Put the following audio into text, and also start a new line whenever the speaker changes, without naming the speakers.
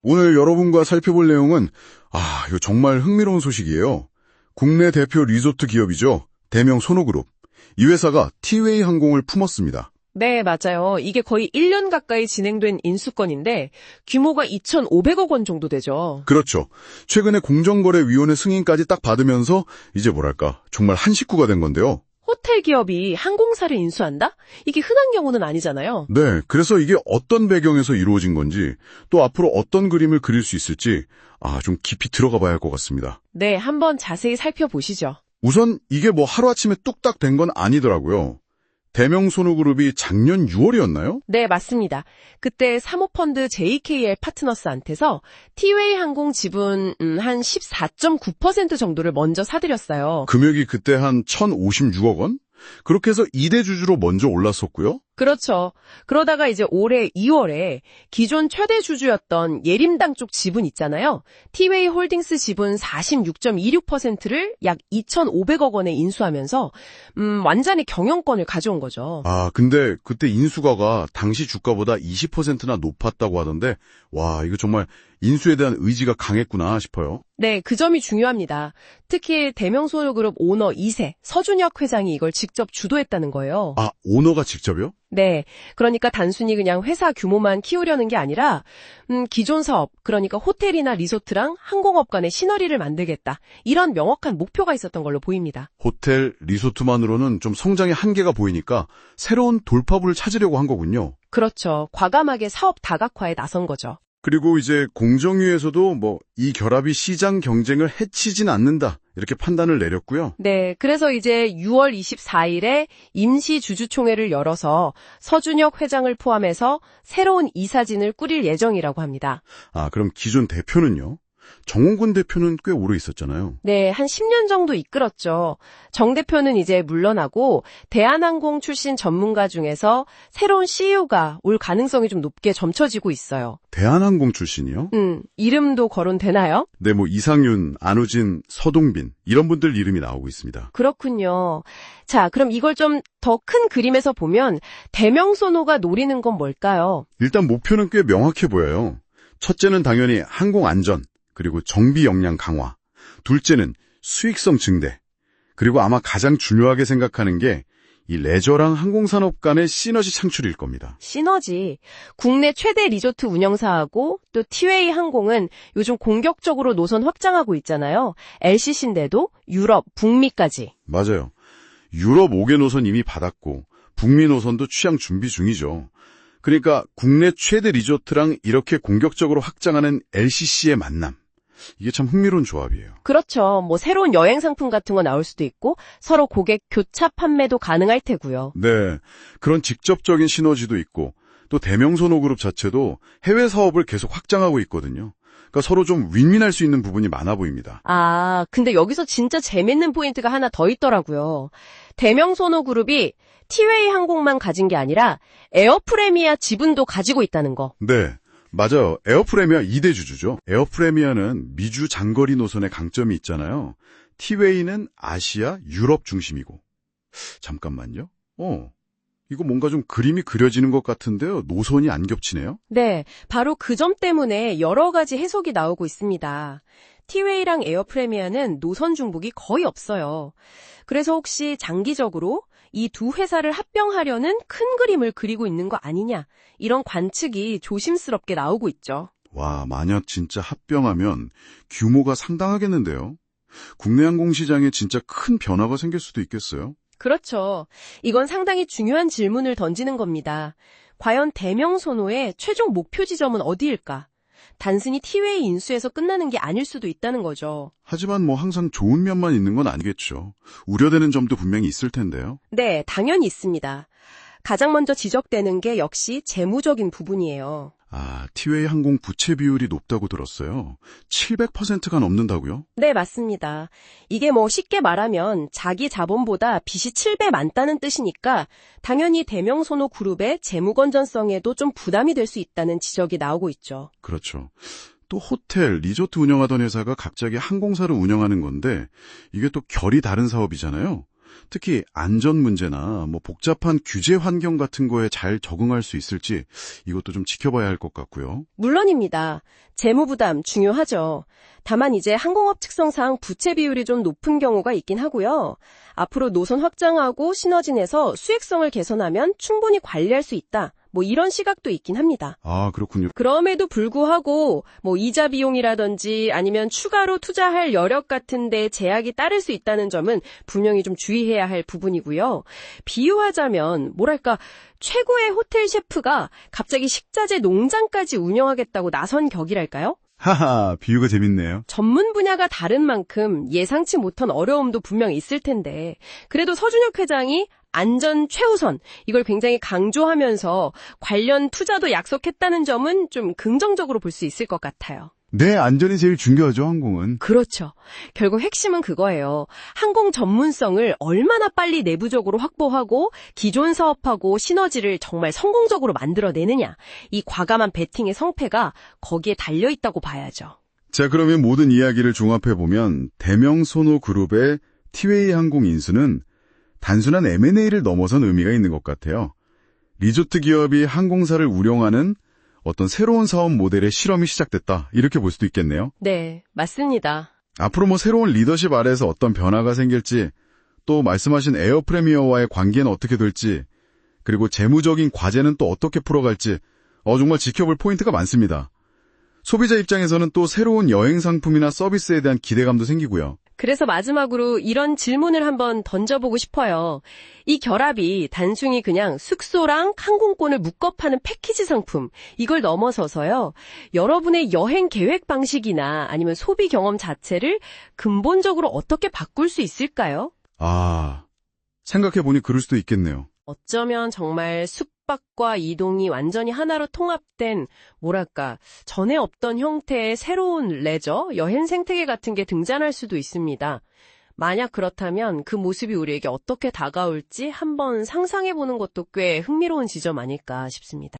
오늘 여러분과 살펴볼 내용은 이거 정말 흥미로운 소식이에요. 국내 대표 리조트 기업이죠. 대명 손호그룹. 이 회사가 티웨이 항공을 품었습니다.
네, 맞아요. 이게 거의 1년 가까이 진행된 인수건인데 규모가 2,500억 원 정도 되죠.
그렇죠. 최근에 공정거래위원회 승인까지 딱 받으면서 이제 정말 한 식구가 된 건데요.
호텔 기업이 항공사를 인수한다? 이게 흔한 경우는 아니잖아요.
네, 그래서 이게 어떤 배경에서 이루어진 건지, 또 앞으로 어떤 그림을 그릴 수 있을지, 좀 깊이 들어가 봐야 할 것 같습니다.
네, 한번 자세히 살펴보시죠.
우선 이게 하루아침에 뚝딱 된 건 아니더라고요. 대명 손호그룹이 작년 6월이었나요?
네, 맞습니다. 그때 사모펀드 JKL 파트너스한테서 티웨이 항공 지분 한 14.9% 정도를 먼저 사들였어요.
금액이 그때 한 1,056억 원? 그렇게 해서 2대 주주로 먼저 올랐었고요.
그렇죠. 그러다가 이제 올해 2월에 기존 최대 주주였던 예림당 쪽 지분 있잖아요. 티웨이 홀딩스 지분 46.26%를 약 2,500억 원에 인수하면서 완전히 경영권을 가져온 거죠.
근데 그때 인수가가 당시 주가보다 20%나 높았다고 하던데 와, 이거 정말 인수에 대한 의지가 강했구나 싶어요.
네, 그 점이 중요합니다. 특히 대명손호그룹 오너 2세 서준혁 회장이 이걸 직접 주도했다는 거예요.
오너가 직접요?
네, 그러니까 단순히 그냥 회사 규모만 키우려는 게 아니라 기존 사업, 그러니까 호텔이나 리조트랑 항공업 간의 시너리를 만들겠다. 이런 명확한 목표가 있었던 걸로 보입니다.
호텔, 리조트만으로는 좀 성장의 한계가 보이니까 새로운 돌파구를 찾으려고 한 거군요.
그렇죠. 과감하게 사업 다각화에 나선 거죠.
그리고 이제 공정위에서도 이 결합이 시장 경쟁을 해치진 않는다. 이렇게 판단을 내렸고요.
네, 그래서 이제 6월 24일에 임시 주주총회를 열어서 서준혁 회장을 포함해서 새로운 이사진을 꾸릴 예정이라고 합니다.
그럼 기존 대표는요? 정홍근 대표는 꽤 오래 있었잖아요.
네, 한 10년 정도 이끌었죠. 정 대표는 이제 물러나고 대한항공 출신 전문가 중에서 새로운 CEO가 올 가능성이 좀 높게 점쳐지고 있어요.
대한항공 출신이요?
이름도 거론되나요?
네, 이상윤, 안우진, 서동빈 이런 분들 이름이 나오고 있습니다.
그렇군요. 자, 그럼 이걸 좀 더 큰 그림에서 보면 대명손호가 노리는 건 뭘까요?
일단 목표는 꽤 명확해 보여요. 첫째는 당연히 항공 안전, 그리고 정비 역량 강화. 둘째는 수익성 증대. 그리고 아마 가장 중요하게 생각하는 게 이 레저랑 항공산업 간의 시너지 창출일 겁니다.
시너지. 국내 최대 리조트 운영사하고 또 티웨이 항공은 요즘 공격적으로 노선 확장하고 있잖아요. LCC인데도 유럽, 북미까지.
맞아요. 유럽 5개 노선 이미 받았고 북미 노선도 취항 준비 중이죠. 그러니까 국내 최대 리조트랑 이렇게 공격적으로 확장하는 LCC의 만남. 이게 참 흥미로운 조합이에요.
그렇죠. 새로운 여행 상품 같은 거 나올 수도 있고 서로 고객 교차 판매도 가능할 테고요.
네, 그런 직접적인 시너지도 있고 또 대명손호그룹 자체도 해외 사업을 계속 확장하고 있거든요. 그러니까 서로 좀 윈윈할 수 있는 부분이 많아 보입니다.
근데 여기서 진짜 재밌는 포인트가 하나 더 있더라고요. 대명손호그룹이 티웨이 항공만 가진 게 아니라 에어프레미아 지분도 가지고 있다는 거.
네. 맞아요. 에어프레미아 2대 주주죠. 에어프레미아는 미주 장거리 노선의 강점이 있잖아요. 티웨이는 아시아, 유럽 중심이고. 잠깐만요. 이거 뭔가 좀 그림이 그려지는 것 같은데요. 노선이 안 겹치네요.
네, 바로 그 점 때문에 여러 가지 해석이 나오고 있습니다. 티웨이랑 에어프레미아는 노선 중복이 거의 없어요. 그래서 혹시 장기적으로 이 두 회사를 합병하려는 큰 그림을 그리고 있는 거 아니냐, 이런 관측이 조심스럽게 나오고 있죠.
와, 만약 진짜 합병하면 규모가 상당하겠는데요. 국내 항공시장에 진짜 큰 변화가 생길 수도 있겠어요.
그렇죠. 이건 상당히 중요한 질문을 던지는 겁니다. 과연 대명손호의 최종 목표 지점은 어디일까? 단순히 티웨이 인수에서 끝나는 게 아닐 수도 있다는 거죠.
하지만 항상 좋은 면만 있는 건 아니겠죠. 우려되는 점도 분명히 있을 텐데요.
네, 당연히 있습니다. 가장 먼저 지적되는 게 역시 재무적인 부분이에요.
티웨이 항공 부채 비율이 높다고 들었어요. 700%가 넘는다고요?
네, 맞습니다. 이게 쉽게 말하면 자기 자본보다 빚이 7배 많다는 뜻이니까 당연히 대명손호 그룹의 재무 건전성에도 좀 부담이 될 수 있다는 지적이 나오고 있죠.
그렇죠. 또 호텔, 리조트 운영하던 회사가 갑자기 항공사를 운영하는 건데 이게 또 결이 다른 사업이잖아요. 특히 안전 문제나 복잡한 규제 환경 같은 거에 잘 적응할 수 있을지 이것도 좀 지켜봐야 할 것 같고요.
물론입니다. 재무 부담 중요하죠. 다만 이제 항공업 특성상 부채 비율이 좀 높은 경우가 있긴 하고요. 앞으로 노선 확장하고 시너지 내서 수익성을 개선하면 충분히 관리할 수 있다. 이런 시각도 있긴 합니다.
아, 그렇군요.
그럼에도 불구하고 이자 비용이라든지 아니면 추가로 투자할 여력 같은 데 제약이 따를 수 있다는 점은 분명히 좀 주의해야 할 부분이고요. 비유하자면 최고의 호텔 셰프가 갑자기 식자재 농장까지 운영하겠다고 나선 격이랄까요?
하하, 비유가 재밌네요.
전문 분야가 다른 만큼 예상치 못한 어려움도 분명 있을 텐데 그래도 서준혁 회장이 안전 최우선, 이걸 굉장히 강조하면서 관련 투자도 약속했다는 점은 좀 긍정적으로 볼 수 있을 것 같아요.
네, 안전이 제일 중요하죠, 항공은.
그렇죠. 결국 핵심은 그거예요. 항공 전문성을 얼마나 빨리 내부적으로 확보하고 기존 사업하고 시너지를 정말 성공적으로 만들어내느냐. 이 과감한 베팅의 성패가 거기에 달려있다고 봐야죠.
자, 그러면 모든 이야기를 종합해보면 대명소노 그룹의 티웨이 항공 인수는 단순한 M&A를 넘어선 의미가 있는 것 같아요. 리조트 기업이 항공사를 운영하는 어떤 새로운 사업 모델의 실험이 시작됐다. 이렇게 볼 수도 있겠네요.
네, 맞습니다.
앞으로 새로운 리더십 아래에서 어떤 변화가 생길지, 또 말씀하신 에어 프리미어와의 관계는 어떻게 될지, 그리고 재무적인 과제는 또 어떻게 풀어갈지 정말 지켜볼 포인트가 많습니다. 소비자 입장에서는 또 새로운 여행 상품이나 서비스에 대한 기대감도 생기고요.
그래서 마지막으로 이런 질문을 한번 던져보고 싶어요. 이 결합이 단순히 그냥 숙소랑 항공권을 묶어 파는 패키지 상품, 이걸 넘어서서요. 여러분의 여행 계획 방식이나 아니면 소비 경험 자체를 근본적으로 어떻게 바꿀 수 있을까요?
아, 생각해보니 그럴 수도 있겠네요.
어쩌면 정말 숙박과 이동이 완전히 하나로 통합된 전에 없던 형태의 새로운 레저, 여행 생태계 같은 게 등장할 수도 있습니다. 만약 그렇다면 그 모습이 우리에게 어떻게 다가올지 한번 상상해보는 것도 꽤 흥미로운 지점 아닐까 싶습니다.